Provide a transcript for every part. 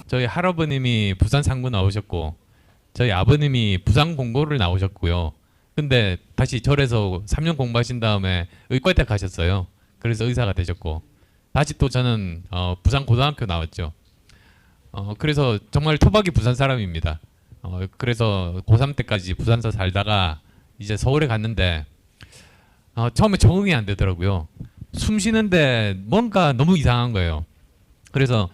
저희 할아버님이 부산 상구 나오셨고 저희 아버님이 부산 공고를 나오셨고요. 근데 다시 절에서 3년 공부하신 다음에 의과대 가셨어요. 그래서 의사가 되셨고 다시 또 저는 부산 고등학교 나왔죠. 그래서 정말 토박이 부산 사람입니다. 그래서 고3 때까지 부산서 살다가 이제 서울에 갔는데 처음에 적응이 안 되더라고요. 숨 쉬는데 뭔가 너무 이상한 거예요. 그래서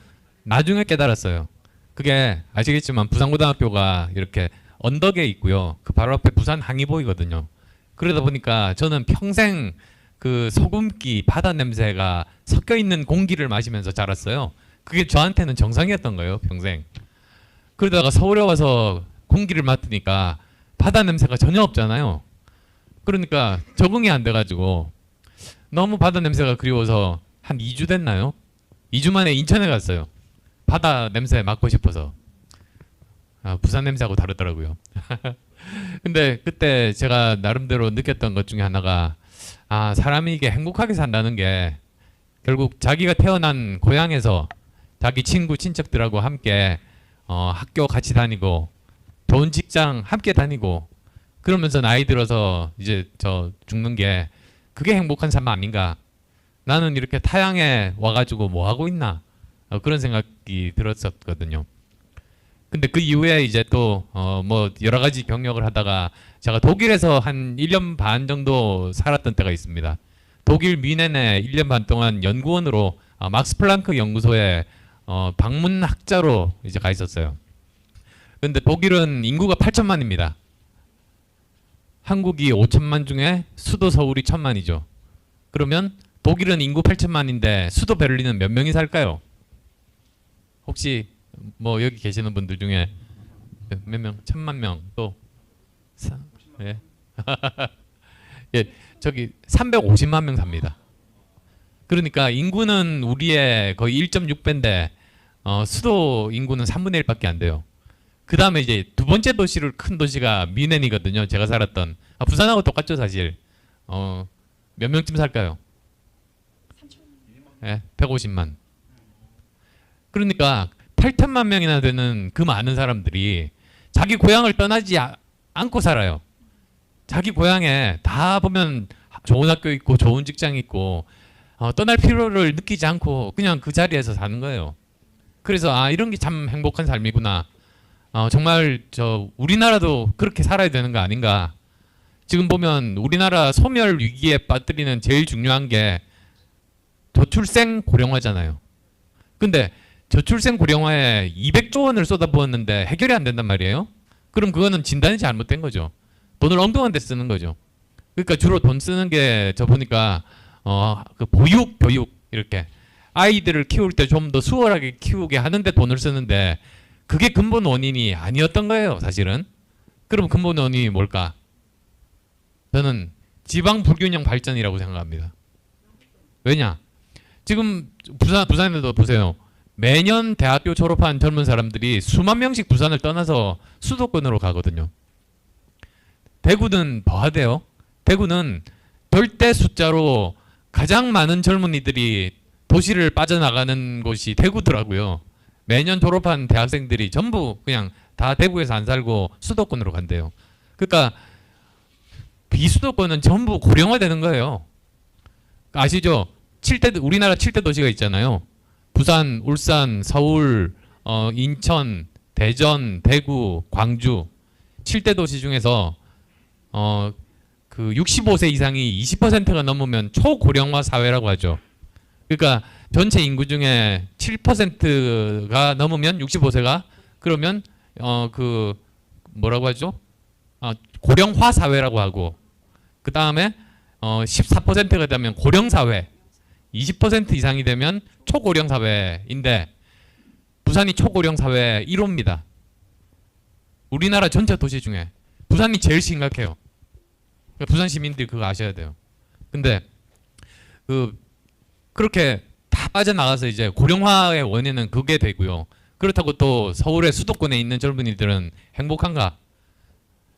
나중에 깨달았어요. 그게 아시겠지만 부산고등학교가 이렇게 언덕에 있고요. 그 바로 앞에 부산 항이 보이거든요. 그러다 보니까 저는 평생 그 소금기 바다 냄새가 섞여 있는 공기를 마시면서 자랐어요. 그게 저한테는 정상이었던 거예요, 평생. 그러다가 서울에 와서 공기를 맡으니까 바다 냄새가 전혀 없잖아요. 그러니까 적응이 안 돼가지고 너무 바다 냄새가 그리워서 한 2주 됐나요? 2주 만에 인천에 갔어요. 바다 냄새 맡고 싶어서. 부산 냄새하고 다르더라고요. 근데 그때 제가 나름대로 느꼈던 것 중에 하나가 사람이 이게 행복하게 산다는 게 결국 자기가 태어난 고향에서 자기 친구 친척들하고 함께 학교 같이 다니고 좋은 직장 함께 다니고 그러면서 나이 들어서 이제 저 죽는 게 그게 행복한 삶 아닌가. 나는 이렇게 타향에 와가지고 뭐 하고 있나 그런 생각이 들었었거든요. 근데 그 이후에 이제 또 뭐 여러 가지 경력을 하다가 제가 독일에서 한 1년 반 정도 살았던 때가 있습니다. 독일 뮌헨에 1년 반 동안 연구원으로 막스 플랑크 연구소에 방문학자로 이제 가 있었어요. 근데 독일은 인구가 8천만입니다. 한국이 5천만 중에 수도 서울이 1,000만이죠. 그러면 독일은 인구 8천만인데 수도 베를린은 몇 명이 살까요? 혹시 뭐 여기 계시는 분들 중에 몇 명? 1,000만 명 또 예. 예, 저기 350만 명 삽니다. 그러니까 인구는 우리의 거의 1.6배인데 수도 인구는 3분의 1밖에 안 돼요. 그 다음에 이제 두 번째 도시를 큰 도시가 뮌헨이거든요. 제가 살았던 부산하고 똑같죠 사실. 몇 명쯤 살까요? 예, 150만. 그러니까 8천만 명이나 되는 그 많은 사람들이 자기 고향을 떠나지 않고 살아요. 자기 고향에 다 보면 좋은 학교 있고 좋은 직장 있고 떠날 필요를 느끼지 않고 그냥 그 자리에서 사는 거예요. 그래서 이런 게 참 행복한 삶이구나. 정말 저 우리나라도 그렇게 살아야 되는 거 아닌가. 지금 보면 우리나라 소멸 위기에 빠뜨리는 제일 중요한 게 저출생 고령화잖아요. 근데 저출생 고령화에 200조 원을 쏟아부었는데 해결이 안 된단 말이에요. 그럼 그거는 진단이 잘못된 거죠. 돈을 엉뚱한 데 쓰는 거죠. 그러니까 주로 돈 쓰는 게 저 보니까 그 보육, 교육 이렇게 아이들을 키울 때 좀 더 수월하게 키우게 하는데 돈을 쓰는데 그게 근본 원인이 아니었던 거예요, 사실은. 그럼 근본 원인이 뭘까? 저는 지방 불균형 발전이라고 생각합니다. 왜냐? 지금 부산에도 보세요. 매년 대학교 졸업한 젊은 사람들이 수만 명씩 부산을 떠나서 수도권으로 가거든요. 대구는 더하대요. 대구는 절대 숫자로 가장 많은 젊은이들이 도시를 빠져나가는 곳이 대구더라고요. 매년 졸업한 대학생들이 전부 그냥 다 대구에서 안 살고 수도권으로 간대요. 그러니까 비수도권은 전부 고령화되는 거예요. 아시죠? 우리나라 7대 도시가 있잖아요. 부산, 울산, 서울, 인천, 대전, 대구, 광주 7대 도시 중에서 그 65세 이상이 20%가 넘으면 초고령화 사회라고 하죠. 그러니까 전체 인구 중에 7%가 넘으면 65세가 그러면 그 뭐라고 하죠? 고령화 사회라고 하고 그 다음에 14%가 되면 고령 사회, 20% 이상이 되면 초고령 사회인데 부산이 초고령 사회 1호입니다. 우리나라 전체 도시 중에 부산이 제일 심각해요. 부산 시민들이 그거 아셔야 돼요. 근데 그렇게 다 빠져나가서 이제 고령화의 원인은 그게 되고요. 그렇다고 또 서울의 수도권에 있는 젊은이들은 행복한가?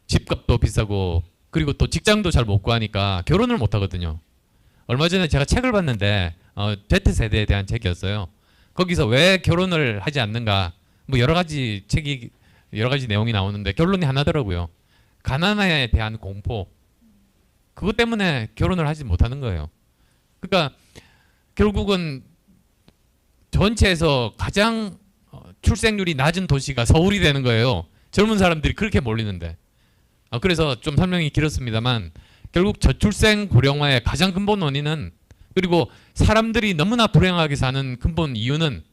집값도 비싸고 그리고 또 직장도 잘 못 구하니까 결혼을 못 하거든요. 얼마 전에 제가 책을 봤는데 Z세대에 대한 책이었어요. 거기서 왜 결혼을 하지 않는가 뭐 여러 가지 책이 여러 가지 내용이 나오는데 결론이 하나더라고요. 가난에 대한 공포. 그것 때문에 결혼을 하지 못하는 거예요. 그러니까 결국은 전체에서 가장 출생률이 낮은 도시가 서울이 되는 거예요. 젊은 사람들이 그렇게 몰리는데. 그래서 좀 설명이 길었습니다만 결국 저출생 고령화의 가장 근본 원인은, 그리고 사람들이 너무나 불행하게 사는 근본 이유는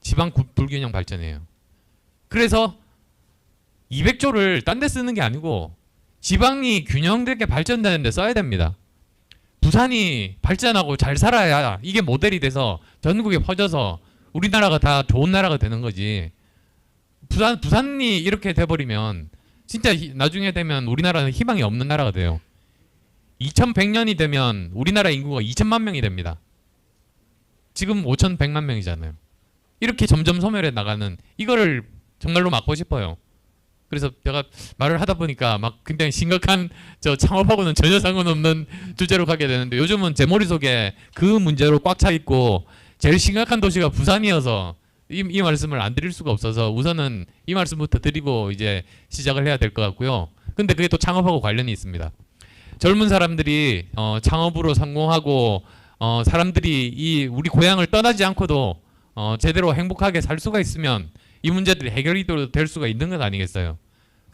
지방 불균형 발전이에요. 그래서 200조를 딴 데 쓰는 게 아니고 지방이 균형되게 발전되는 데 써야 됩니다. 부산이 발전하고 잘 살아야 이게 모델이 돼서 전국에 퍼져서 우리나라가 다 좋은 나라가 되는 거지. 부산이 이렇게 돼버리면 진짜 나중에 되면 우리나라는 희망이 없는 나라가 돼요. 2100년이 되면 우리나라 인구가 2000만 명이 됩니다. 지금 5100만 명이잖아요. 이렇게 점점 소멸해 나가는, 이거를 정말로 막고 싶어요. 그래서 제가 말을 하다 보니까 막 굉장히 심각한, 저 창업하고는 전혀 상관없는 주제로 가게 되는데, 요즘은 제 머릿속에 그 문제로 꽉 차 있고 제일 심각한 도시가 부산이어서 이 말씀을 안 드릴 수가 없어서 우선은 이 말씀부터 드리고 이제 시작을 해야 될 것 같고요. 근데 그게 또 창업하고 관련이 있습니다. 젊은 사람들이 창업으로 성공하고 사람들이 이 우리 고향을 떠나지 않고도 제대로 행복하게 살 수가 있으면 이 문제들이 해결이 될 수가 있는 것 아니겠어요?